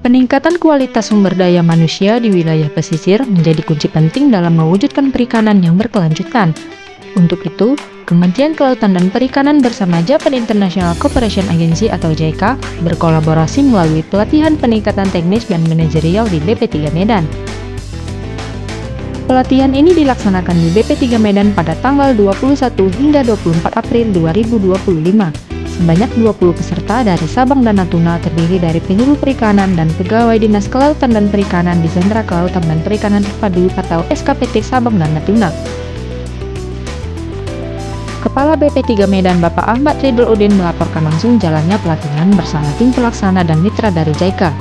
Peningkatan kualitas sumber daya manusia di wilayah pesisir menjadi kunci penting dalam mewujudkan perikanan yang berkelanjutan. Untuk itu, Kementerian Kelautan dan Perikanan bersama Japan International Cooperation Agency atau JICA berkolaborasi melalui pelatihan peningkatan teknis dan manajerial di BP3 Medan. Pelatihan ini dilaksanakan di BP3 Medan pada tanggal 21 hingga 24 April 2025. Sebanyak 20 peserta dari Sabang dan Natuna terdiri dari penyuluh perikanan dan pegawai Dinas Kelautan dan Perikanan di Sentra Kelautan dan Perikanan Terpadu atau SKPT Sabang dan Natuna. Kepala BP3 Medan Bapak Ahmad Ridul Udin melaporkan langsung jalannya pelatihan bersama tim pelaksana dan mitra dari JICA.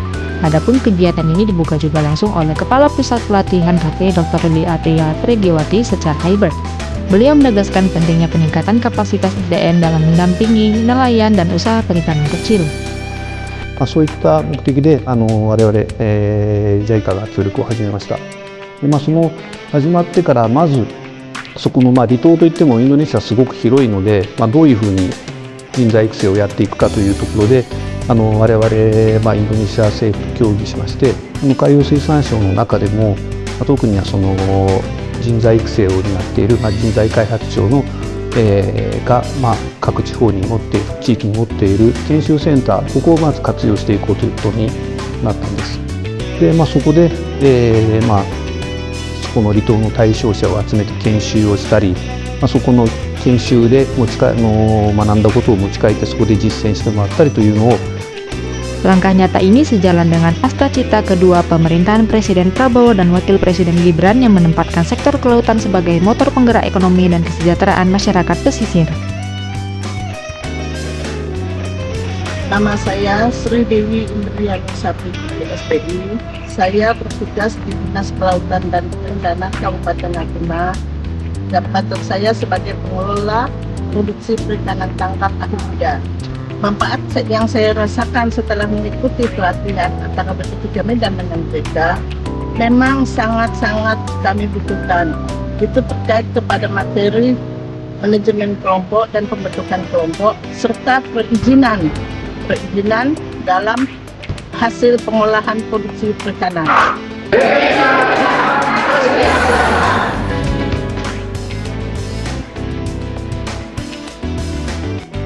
Adapun kegiatan ini dibuka juga langsung oleh Kepala Pusat Pelatihan KP Dr. Liatia Pregiwati secara hybrid. Beliau menegaskan pentingnya peningkatan kapasitas SDM dalam mendampingi nelayan dan usaha perikanan kecil. そういった目的で我々、JICA が協力を始めました。その始まってからまずそこの離島といってもインドネシアすごく広いので、どういうふうに人材育成をやっていくかというところで我々、インドネシア政府と協議しまして、海洋水産省の中でも、特にはその人材育成を担っている、人材開発庁の、が、各地方に持っている地域に持っている研修センター、ここをまず活用していこうということになったんです。で、そこで、そこの離島の対象者を集めて研修をしたり、そこの研修で学んだことを持ち帰ってそこで実践してもらったりというのを Langkah nyata ini sejalan dengan cita kedua pemerintahan Presiden Prabowo dan Wakil Presiden Gibran yang menempatkan sektor kelautan sebagai motor penggerak ekonomi dan kesejahteraan masyarakat pesisir. Nama saya Sri Dewi Indriani Sapiti, SPI. Saya bertugas di Dinas Kelautan dan Perikanan Kabupaten Natuna. Jabatan saya sebagai pengelola produksi perikanan tangkap akhir muda. Manfaat yang saya rasakan setelah mengikuti pelatihan antara BP3 Medan dengan JICA memang sangat-sangat kami butuhkan. Itu terkait kepada materi, manajemen kelompok dan pembentukan kelompok, serta perizinan dalam hasil pengolahan produksi perikanan.